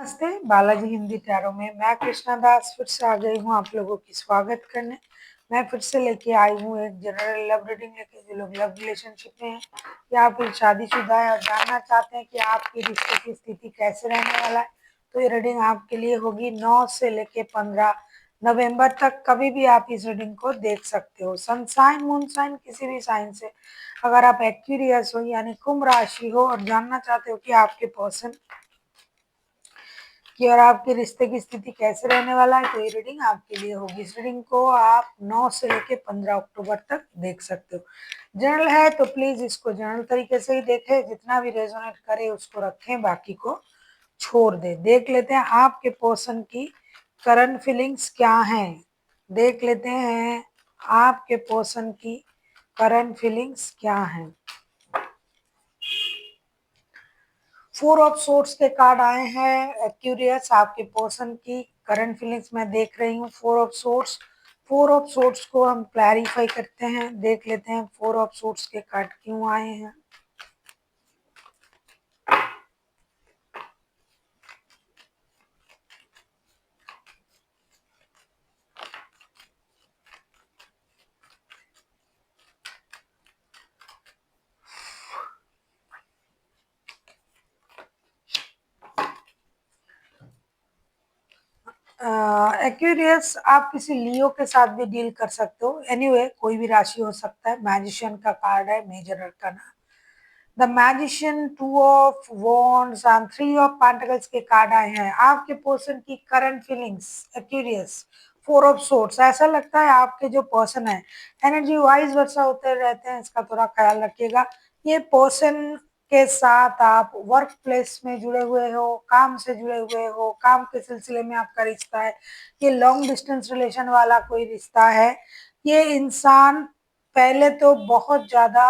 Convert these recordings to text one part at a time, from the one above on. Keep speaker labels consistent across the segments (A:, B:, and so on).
A: नमस्ते, बालाजी हिंदी टैरो में मैं कृष्णा दास फिर से आ गई हूँ आप लोगों की स्वागत करने। मैं फिर से लेके आई हूँ एक जनरल लव रीडिंग लेके। जो लोग लव रिलेशनशिप में हैं या फिर शादीशुदा है और जानना चाहते हैं कि आपकी रिश्ते की स्थिति कैसे रहने वाला है, तो ये रीडिंग आपके लिए होगी 9 से लेके 15 नवंबर तक। कभी भी आप इस रीडिंग को देख सकते हो, सन साइन मून साइन किसी भी साइन से। अगर आप एक्वेरियस हो यानी कुंभ राशि हो और जानना चाहते हो कि आपके पर्सन कि और आपके रिश्ते की स्थिति कैसे रहने वाला है, तो ये रीडिंग आपके लिए होगी। इस रीडिंग को आप 9 से लेके 15 अक्टूबर तक देख सकते हो। जनरल है तो प्लीज इसको जनरल तरीके से ही देखें, जितना भी रेजोनेट करे उसको रखें, बाकी को छोड़ दे। देख लेते हैं आपके पर्सन की करंट फीलिंग्स क्या हैं। देख लेते हैं आपके पर्सन की करंट फीलिंग्स क्या हैं। 4 ऑफ सोर्ट्स के कार्ड आए हैं। क्यूरियस आपके पर्सन की करंट फीलिंग्स मैं देख रही हूँ। 4 ऑफ सोर्ट्स को हम क्लैरिफाई करते हैं, देख लेते हैं 4 ऑफ सोर्ट्स के कार्ड क्यों आए हैं। एक्वेरियस आप किसी लियो के साथ भी डील कर सकते हो। एनीवे कोई भी राशि हो सकता है। मैजिशियन का कार्ड है, major arcana the magician, 2 of wands and 3 of pentacles के कार्ड आए हैं। आपके पर्सन की current feelings Aquarius 4 of swords. ऐसा लगता है आपके जो पर्सन है एनर्जी वाइज वर्षा होते रहते हैं, इसका थोड़ा ख्याल रखिएगा। ये पर्सन के साथ आप वर्क प्लेस में जुड़े हुए हो, काम से जुड़े हुए हो, काम के सिलसिले में आपका रिश्ता है, ये लॉन्ग डिस्टेंस रिलेशन वाला कोई रिश्ता है। ये इंसान पहले तो बहुत ज्यादा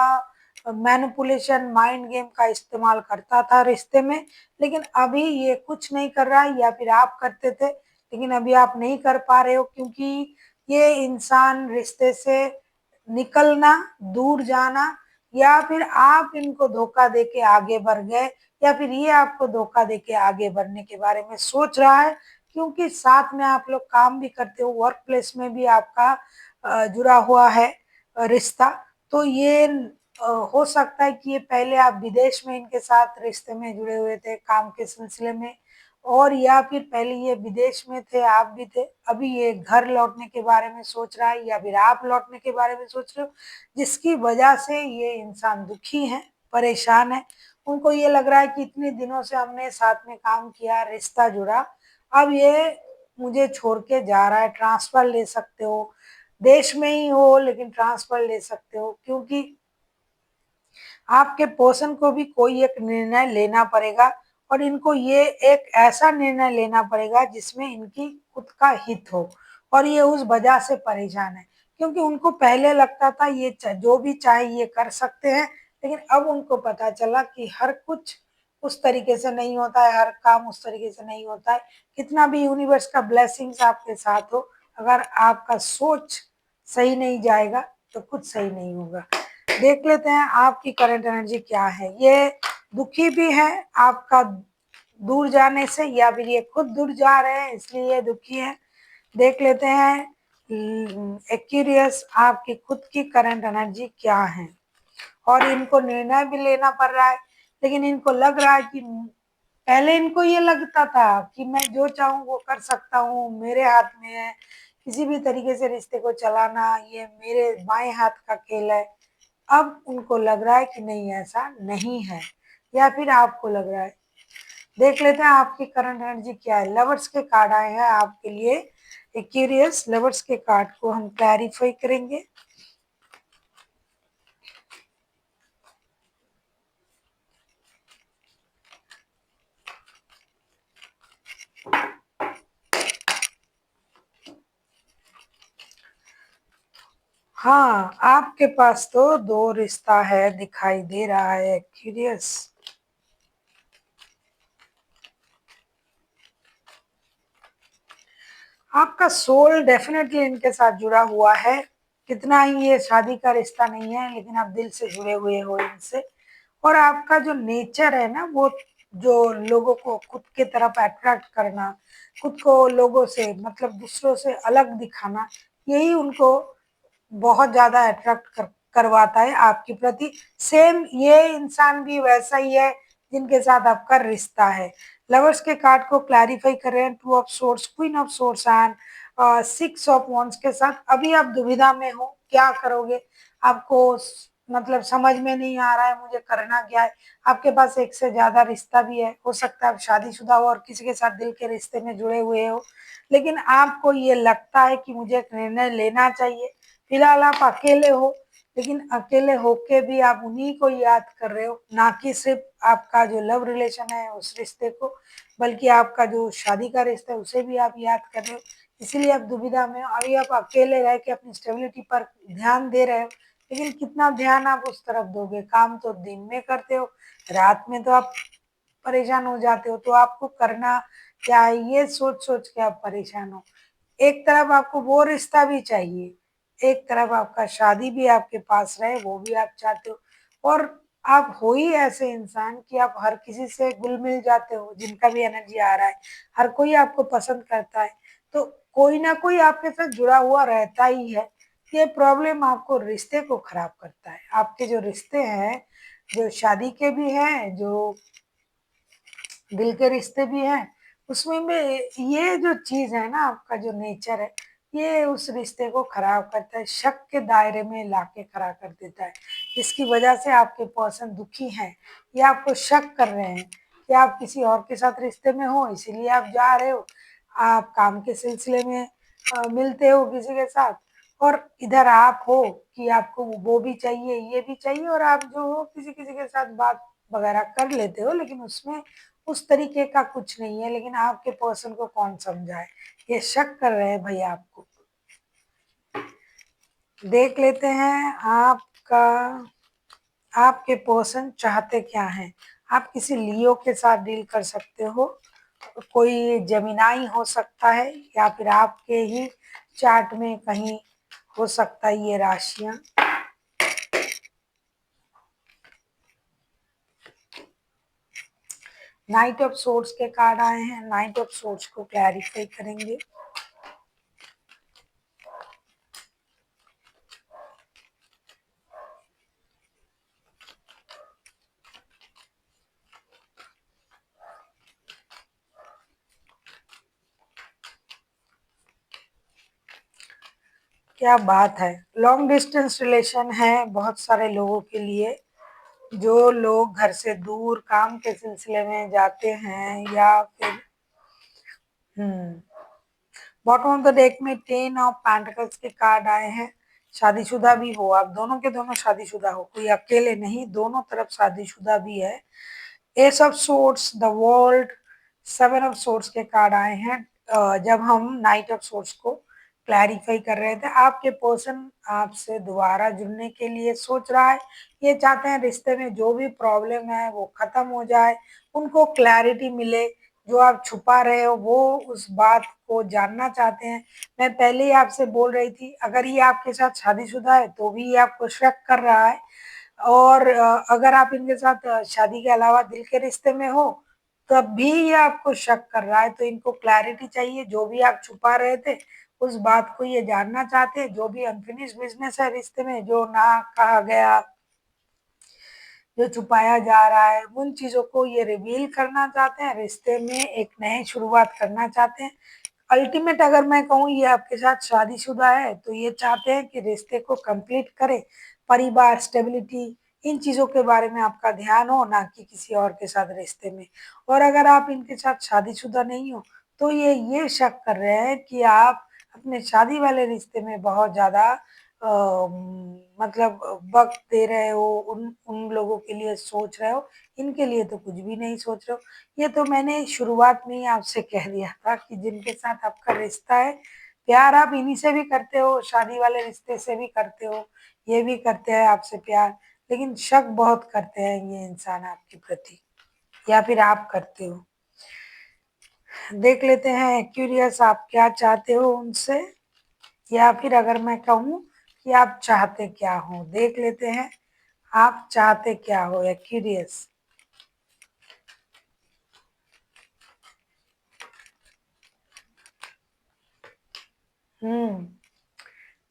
A: मैनिपुलेशन माइंड गेम का इस्तेमाल करता था रिश्ते में, लेकिन अभी ये कुछ नहीं कर रहा है, या फिर आप करते थे लेकिन अभी आप नहीं कर पा रहे हो, क्योंकि ये इंसान रिश्ते से निकलना, दूर जाना, या फिर आप इनको धोखा देके आगे बढ़ गए, या फिर ये आपको धोखा देके आगे बढ़ने के बारे में सोच रहा है, क्योंकि साथ में आप लोग काम भी करते हो, वर्क प्लेस में भी आपका जुड़ा हुआ है रिश्ता। तो ये हो सकता है कि ये पहले आप विदेश में इनके साथ रिश्ते में जुड़े हुए थे काम के सिलसिले में, और या फिर पहले ये विदेश में थे, आप भी थे, अभी ये घर लौटने के बारे में सोच रहा है, या फिर आप लौटने के बारे में सोच रहे हो, जिसकी वजह से ये इंसान दुखी है, परेशान है। उनको ये लग रहा है कि इतने दिनों से हमने साथ में काम किया, रिश्ता जुड़ा, अब ये मुझे छोड़ के जा रहा है। ट्रांसफर ले सकते हो, देश में ही हो लेकिन ट्रांसफर ले सकते हो, क्योंकि आपके पर्सन को भी कोई एक निर्णय लेना पड़ेगा, और इनको ये एक ऐसा निर्णय लेना पड़ेगा जिसमें इनकी खुद का हित हो, और ये उस वजह से परेशान है, क्योंकि उनको पहले लगता था ये जो भी चाहे ये कर सकते हैं, लेकिन अब उनको पता चला कि हर कुछ उस तरीके से नहीं होता है, हर काम उस तरीके से नहीं होता है। कितना भी यूनिवर्स का ब्लेसिंग्स आपके साथ हो, अगर आपका सोच सही नहीं जाएगा तो कुछ सही नहीं होगा। देख लेते हैं आपकी करंट एनर्जी क्या है। ये दुखी भी है आपका दूर जाने से, या फिर ये खुद दूर जा रहे हैं इसलिए ये दुखी है। देख लेते हैं एक्यूरियस आपकी खुद की करंट एनर्जी क्या है, और इनको निर्णय भी लेना पड़ रहा है, लेकिन इनको लग रहा है कि पहले इनको ये लगता था कि मैं जो चाहूँ वो कर सकता हूँ, मेरे हाथ में है, किसी भी तरीके से रिश्ते को चलाना ये मेरे बाएं हाथ का खेल है। अब उनको लग रहा है कि नहीं, ऐसा नहीं है, या फिर आपको लग रहा है। देख लेते हैं आपकी करंट एनर्जी क्या है। लवर्स के कार्ड आए हैं आपके लिए। क्यूरियस लवर्स के कार्ड को हम क्लैरिफाई करेंगे। हाँ, आपके पास तो दो रिश्ता है दिखाई दे रहा है क्यूरियस। आपका सोल डेफिनेटली इनके साथ जुड़ा हुआ है। कितना ही ये शादी का रिश्ता नहीं है, लेकिन आप दिल से जुड़े हुए हो इनसे, और आपका जो नेचर है ना वो जो लोगों को खुद के तरफ अट्रैक्ट करना, खुद को लोगों से मतलब दूसरों से अलग दिखाना, यही उनको बहुत ज़्यादा अट्रैक्ट करवाता है आपके प्रति। सेम ये इंसान भी वैसा ही है जिनके साथ आपका रिश्ता है। लवर्स के कार्ड को क्लैरिफाई कर रहे हैं, two of source, queen of source and six of wands के साथ। अभी आप दुविधा में हो, क्या करोगे? आपको मतलब समझ में नहीं आ रहा है मुझे करना क्या है। आपके पास एक से ज्यादा रिश्ता भी है, हो सकता है आप शादीशुदा हो और किसी के साथ दिल के रिश्ते में जुड़े हुए हो, लेकिन आपको ये लगता है कि मुझे एक निर्णय लेना चाहिए। फिलहाल आप अकेले हो, लेकिन अकेले होके भी आप उन्हीं को याद कर रहे हो, ना कि सिर्फ आपका जो लव रिलेशन है उस रिश्ते को, बल्कि आपका जो शादी का रिश्ता है उसे भी आप याद कर रहे हो। इसीलिए आप दुविधा में हो। अभी आप अकेले रह के अपनी स्टेबिलिटी पर ध्यान दे रहे हो, लेकिन कितना ध्यान आप उस तरफ दोगे? काम तो दिन में करते हो, रात में तो आप परेशान हो जाते हो। तो आपको करना क्या है, ये सोच सोच के आप परेशान हो। एक तरफ आपको वो रिश्ता भी चाहिए, एक तरफ आपका शादी भी आपके पास रहे, वो भी आप चाहते हो। और आप हो ही ऐसे इंसान कि आप हर किसी से घुल मिल जाते हो, जिनका भी एनर्जी आ रहा है, हर कोई आपको पसंद करता है। तो कोई ना कोई आपके साथ जुड़ा हुआ रहता ही है। ये प्रॉब्लम आपको रिश्ते को खराब करता है। आपके जो रिश्ते हैं, जो शादी के भी हैं, जो दिल के रिश्ते भी हैं, उसमें भी ये जो चीज है ना, आपका जो नेचर है, ये उस रिश्ते को खराब करता है, शक के दायरे में लाके खड़ा कर देता है। जिसकी वजह से आपके पर्सन दुखी हैं, या आपको शक कर रहे हैं कि आप किसी और के साथ रिश्ते में हो, इसीलिए आप जा रहे हो। आप काम के सिलसिले में मिलते हो किसी के साथ, और इधर आप हो कि आपको वो भी चाहिए, ये भी चाहिए, और आप जो हो किसी किसी के साथ बात वगैरह कर लेते हो, लेकिन उसमें उस तरीके का कुछ नहीं है। लेकिन आपके पर्सन को कौन समझाए, ये शक कर रहे हैं भैया आपको। देख लेते हैं आपका, आपके पर्सन चाहते क्या हैं। आप किसी लियो के साथ डील कर सकते हो, कोई जमीनाई हो सकता है, या फिर आपके ही चार्ट में कहीं हो सकता है ये राशियां। नाइट ऑफ सोर्ड्स के कार्ड आए हैं, नाइट ऑफ सोर्ड्स को क्लैरिफाई करेंगे। क्या बात है, लॉन्ग डिस्टेंस रिलेशन है बहुत सारे लोगों के लिए। जो लोग घर से दूर काम के सिलसिले में जाते हैं, या फिर बॉटम ऑफ द डेक में 10 ऑफ पेंटिकल्स के कार्ड आए हैं। शादीशुदा भी हो आप, दोनों के दोनों शादीशुदा हो, कोई अकेले नहीं, दोनों तरफ शादीशुदा भी है। S of swords, the world, seven of swords के कार्ड आए हैं। जब हम नाइट ऑफ सोर्ड्स को क्लैरिफाई कर रहे थे, आपके पर्सन आपसे दोबारा जुड़ने के लिए सोच रहा है। ये चाहते हैं रिश्ते में जो भी प्रॉब्लम है वो खत्म हो जाए, उनको क्लैरिटी मिले। जो आप छुपा रहे हो वो उस बात को जानना चाहते हैं। मैं पहले ही आपसे बोल रही थी, अगर ये आपके साथ शादीशुदा है तो भी ये आपको शक कर रहा है, और अगर आप इनके साथ शादी के अलावा दिल के रिश्ते में हो, तब भी ये आपको शक कर रहा है। तो इनको क्लैरिटी चाहिए, जो भी आप छुपा रहे थे उस बात को ये जानना चाहते हैं। जो भी अनफिनिश बिजनेस है रिश्ते में, जो ना कहा गया, जो छुपाया जा रहा है, उन चीजों को ये रिवील करना चाहते हैं। रिश्ते में एक नई शुरुआत करना चाहते हैं। अल्टीमेट अगर मैं कहूँ, ये आपके साथ शादीशुदा है तो ये चाहते हैं कि रिश्ते को कंप्लीट करे। परिवार, स्टेबिलिटी, इन चीजों के बारे में आपका ध्यान हो, ना कि किसी और के साथ रिश्ते में। और अगर आप इनके साथ शादीशुदा नहीं हो, तो ये शक कर रहे हैं कि आप अपने शादी वाले रिश्ते में बहुत ज्यादा मतलब वक्त दे रहे हो, उन उन लोगों के लिए सोच रहे हो। इनके लिए तो कुछ भी नहीं सोच रहे हो। ये तो मैंने शुरुआत में ही आपसे कह दिया था कि जिनके साथ आपका रिश्ता है, प्यार आप इन्हीं से भी करते हो, शादी वाले रिश्ते से भी करते हो, ये भी करते हैं आपसे प्यार, लेकिन शक बहुत करते हैं ये इंसान आपके प्रति, या फिर आप करते हो। देख लेते हैं क्यूरियस आप क्या चाहते हो उनसे, या फिर अगर मैं कहूँ कि आप चाहते क्या हो। देख लेते हैं आप चाहते क्या हो, या curious. Hmm.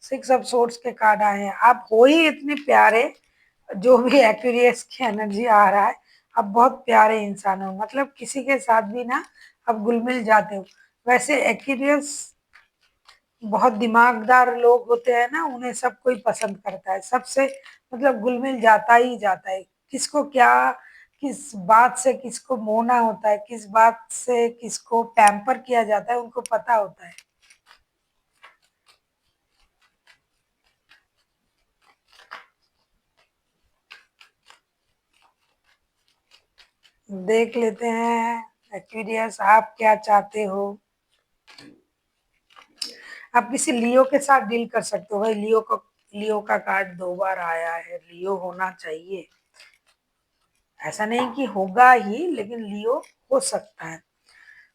A: Six of swords के कार्ड आए हैं। आप हो ही इतने प्यारे, जो भी एक्वेरियस की एनर्जी आ रहा है, आप बहुत प्यारे इंसान हो, मतलब किसी के साथ भी ना आप घुल मिल जाते हो। वैसे एक्वेरियस बहुत दिमागदार लोग होते हैं ना, उन्हें सब कोई पसंद करता है, सबसे मतलब घुल मिल जाता ही जाता है। किसको क्या, किस बात से किसको मोहना होता है, किस बात से किसको पैम्पर किया जाता है, उनको पता होता है। देख लेते हैं एक्वेरियस आप क्या चाहते हो। आप किसी लियो के साथ डील कर सकते हो भाई। लियो का कार्ड 2 बार आया है, लियो होना चाहिए। ऐसा नहीं कि होगा ही, लेकिन लियो हो सकता है।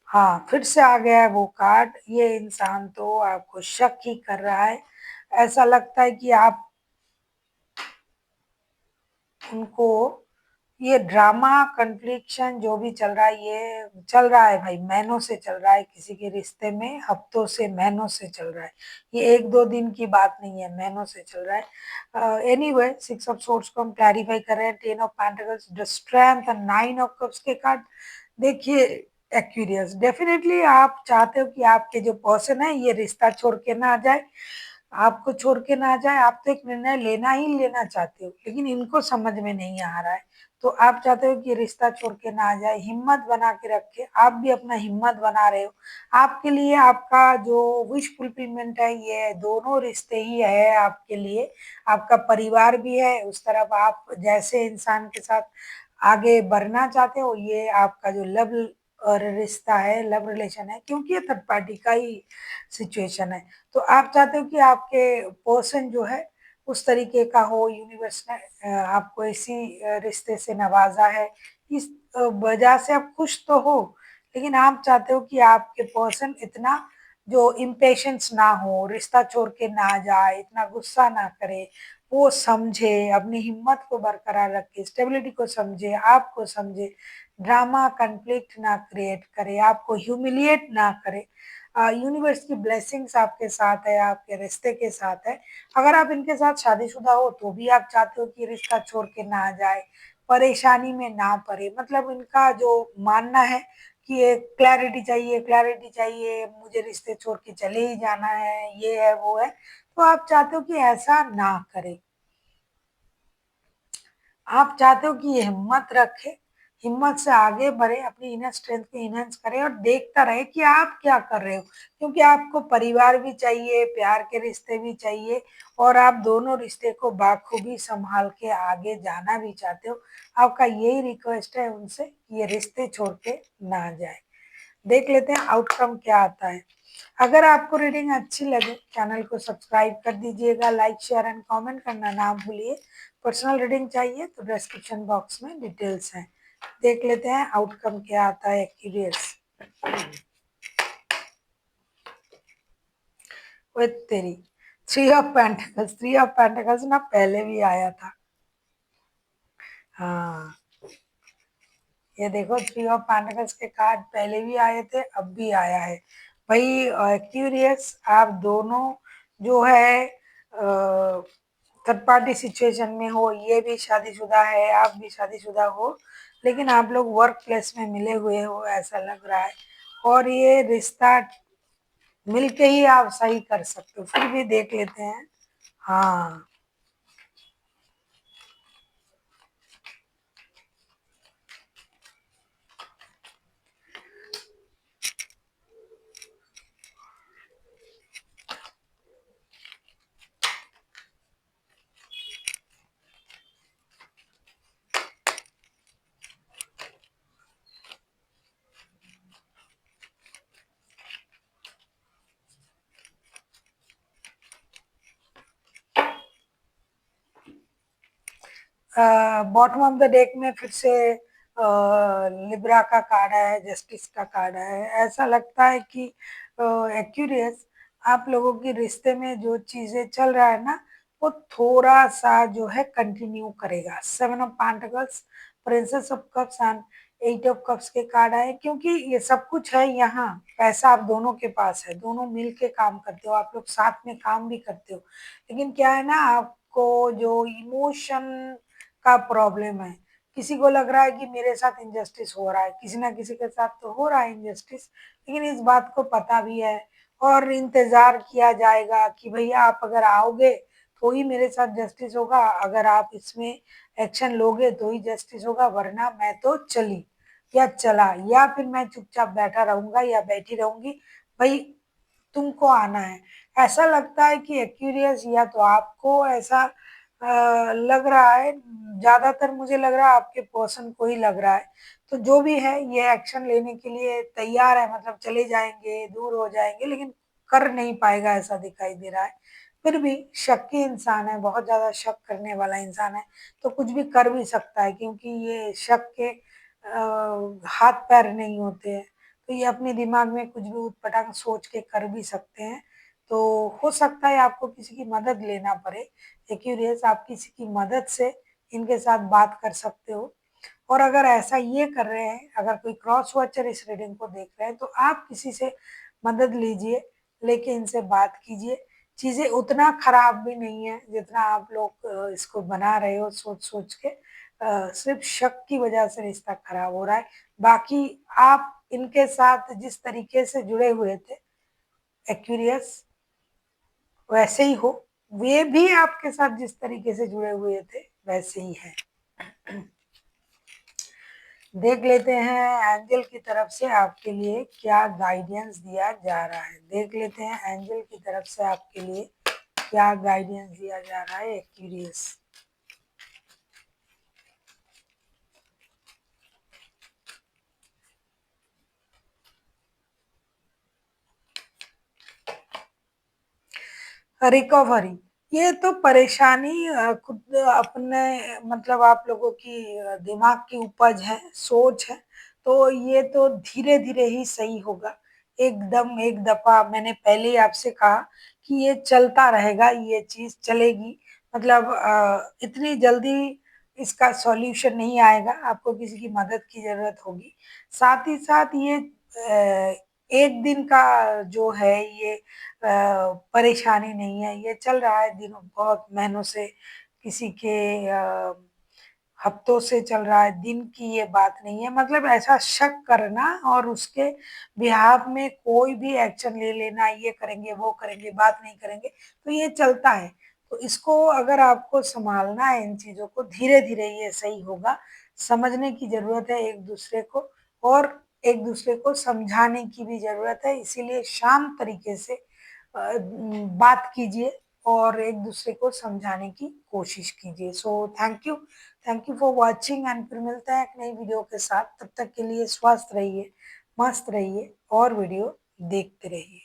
A: हाँ, फिर से आ गया है वो कार्ड। ये इंसान तो आपको शक ही कर रहा है। ऐसा लगता है कि आप उनको, ये ड्रामा कन्फ्लिक्शन जो भी चल रहा है, ये चल रहा है भाई, महीनों से चल रहा है। किसी के रिश्ते में हफ्तों से, महीनों से चल रहा है। ये 1-2 दिन की बात नहीं है, महीनों से चल रहा है। एनीवे, सिक्स ऑफ सोर्ड्स को हम क्लैरिफाई कर रहे हैं। 10 of pentacles, the strength and 9 of cups के कार्ड। देखिए एक्वेरियस, डेफिनेटली आप चाहते हो कि आपके जो पर्सन है ये रिश्ता छोड़ के ना जाए, आपको छोड़ के ना जाए। आप तो एक निर्णय लेना ही लेना चाहते हो, लेकिन इनको समझ में नहीं आ रहा है। तो आप चाहते हो कि रिश्ता छोड़ के ना आ जाए, हिम्मत बना के रखे। आप भी अपना हिम्मत बना रहे हो। आपके लिए आपका जो विश फुलफिलमेंट है, ये दोनों रिश्ते ही है आपके लिए। आपका परिवार भी है, उस तरफ आप जैसे इंसान के साथ आगे बढ़ना चाहते हो, ये आपका जो लव और रिश्ता है, लव रिलेशन है, क्योंकि ये थर्ड पार्टी का ही सिचुएशन है। तो आप चाहते हो कि आपके पर्सन जो है उस तरीके का हो। यूनिवर्स ने आपको इसी रिश्ते से नवाजा है, इस वजह से आप खुश तो हो, लेकिन आप चाहते हो कि आपके पर्सन इतना जो इम्पेशंस ना हो, रिश्ता छोड़ के ना जाए, इतना गुस्सा ना करे, वो समझे, अपनी हिम्मत को बरकरार रखे, स्टेबिलिटी को समझे, आपको समझे, ड्रामा कन्फ्लिक्ट ना क्रिएट करे, आपको ह्यूमिलिएट ना करे। यूनिवर्स की ब्लेसिंग्स आपके साथ है, आपके रिश्ते के साथ है। अगर आप इनके साथ शादीशुदा हो तो भी आप चाहते हो कि रिश्ता छोड़ के ना जाए, परेशानी में ना पड़े। मतलब इनका जो मानना है कि ये क्लैरिटी चाहिए, क्लैरिटी चाहिए, मुझे रिश्ते छोड़ के चले ही जाना है, ये है वो है। तो आप चाहते हो कि ऐसा ना करे। आप चाहते हो कि ये हिम्मत रखे, हिम्मत से आगे बढ़े, अपनी इनर स्ट्रेंथ को इनहेंस करे और देखता रहे कि आप क्या कर रहे हो। क्योंकि आपको परिवार भी चाहिए, प्यार के रिश्ते भी चाहिए, और आप दोनों रिश्ते को बाखूबी संभाल के आगे जाना भी चाहते हो। आपका यही रिक्वेस्ट है उनसे कि ये रिश्ते छोड़ के ना जाए। देख लेते हैं आउटकम क्या आता है। अगर आपको रीडिंग अच्छी लगे, चैनल को सब्सक्राइब कर दीजिएगा, लाइक शेयर एंड कमेंट करना ना भूलिए। पर्सनल रीडिंग चाहिए तो डिस्क्रिप्शन बॉक्स में डिटेल्स हैं। देख लेते हैं आउटकम क्या आता है एक्यूरियस। ओए तेरी, 3 ऑफ पेंटिकल्स, 3 ऑफ पेंटिकल्स ना पहले भी आया था। हाँ, ये देखो, 3 ऑफ पेंटिकल्स के कार्ड पहले भी आए थे, अब भी आया है। भाई क्यूरियस, आप दोनों जो है थर्ड पार्टी सिचुएशन में हो, ये भी शादीशुदा है, आप भी शादीशुदा हो, लेकिन आप लोग वर्क प्लेस में मिले हुए हो ऐसा लग रहा है। और ये रिश्ता मिलके ही आप सही कर सकते हो। फिर भी देख लेते हैं। हाँ, बॉटम ऑफ द डेक में फिर से लिब्रा का कार्ड है, जस्टिस का कार्ड है। ऐसा लगता है कि एक्यूरियस, आप लोगों के रिश्ते में जो चीजें चल रहा है ना, वो थोड़ा सा जो है कंटिन्यू करेगा। 7 of pentacles, princess of cups and 8 of cups के कार्ड आए, क्योंकि ये सब कुछ है यहाँ, पैसा आप दोनों के पास है, दोनों मिल के काम करते हो, आप लोग साथ में काम भी करते हो, लेकिन क्या है ना, आपको जो इमोशन का प्रॉब्लम है, किसी को लग रहा है कि मेरे साथ इनजस्टिस हो रहा है, किसी ना किसी के साथ तो हो रहा है इनजस्टिस, लेकिन इस बात को पता भी है और इंतजार किया जाएगा कि भैया आप अगर आओगे तो ही मेरे साथ जस्टिस होगा, अगर आप इसमें एक्शन लोगे तो ही जस्टिस होगा, वरना मैं तो चली या चला, या फिर मैं चुपचाप बैठा रहूंगा या बैठी रहूंगी, भाई तुमको आना है। ऐसा लगता है कि एक्यूरियस, या तो आपको ऐसा लग रहा है, ज्यादातर मुझे लग रहा है आपके पर्सन को ही लग रहा है, तो जो भी है ये एक्शन लेने के लिए तैयार है, मतलब चले जाएंगे, दूर हो जाएंगे, लेकिन कर नहीं पाएगा ऐसा दिखाई दे रहा है। फिर भी शक्की इंसान है, बहुत ज्यादा शक करने वाला इंसान है, तो कुछ भी कर भी सकता है, क्योंकि ये शक के हाथ पैर नहीं होते हैं, तो ये अपने दिमाग में कुछ भी उटपटांग सोच के कर भी सकते हैं। तो हो सकता है आपको किसी की मदद लेना पड़े, एक्यूरियस, आप किसी की मदद से इनके साथ बात कर सकते हो। और अगर ऐसा ये कर रहे हैं, अगर कोई क्रॉस वॉचर इस रीडिंग को देख रहे हैं, तो आप किसी से मदद लीजिए, लेके इनसे बात कीजिए। चीजें उतना खराब भी नहीं है जितना आप लोग इसको बना रहे हो सोच सोच के, सिर्फ शक की वजह से रिश्ता खराब हो रहा है। बाकी आप इनके साथ जिस तरीके से जुड़े हुए थे, एक्यूरियस, वैसे ही हो, वे भी आपके साथ जिस तरीके से जुड़े हुए थे वैसे ही है। देख लेते हैं एंजल की तरफ से आपके लिए क्या गाइडेंस दिया जा रहा है, देख लेते हैं एंजल की तरफ से आपके लिए क्या गाइडेंस दिया जा रहा है, एक्यूरियस। रिकवरी, ये तो परेशानी खुद अपने, मतलब आप लोगों की दिमाग की उपज है, सोच है, तो ये तो धीरे धीरे ही सही होगा। एकदम एक दफा मैंने पहले ही आपसे कहा कि ये चलता रहेगा, ये चीज चलेगी, मतलब इतनी जल्दी इसका सॉल्यूशन नहीं आएगा, आपको किसी की मदद की जरूरत होगी। साथ ही साथ ये एक दिन का जो है ये परेशानी नहीं है, ये चल रहा है दिनों, बहुत महीनों से, किसी के हफ्तों से चल रहा है, दिन की ये बात नहीं है, मतलब ऐसा शक करना और उसके बिहाफ में कोई भी एक्शन ले लेना, ये करेंगे वो करेंगे बात नहीं करेंगे, तो ये चलता है। तो इसको अगर आपको संभालना है, इन चीजों को धीरे धीरे ये सही होगा, समझने की जरूरत है एक दूसरे को, और एक दूसरे को समझाने की भी जरूरत है, इसीलिए शांत तरीके से बात कीजिए और एक दूसरे को समझाने की कोशिश कीजिए। So thank you for watching, and फिर मिलते हैं एक नई वीडियो के साथ, तब तक के लिए स्वस्थ रहिए, मस्त रहिए और वीडियो देखते रहिए।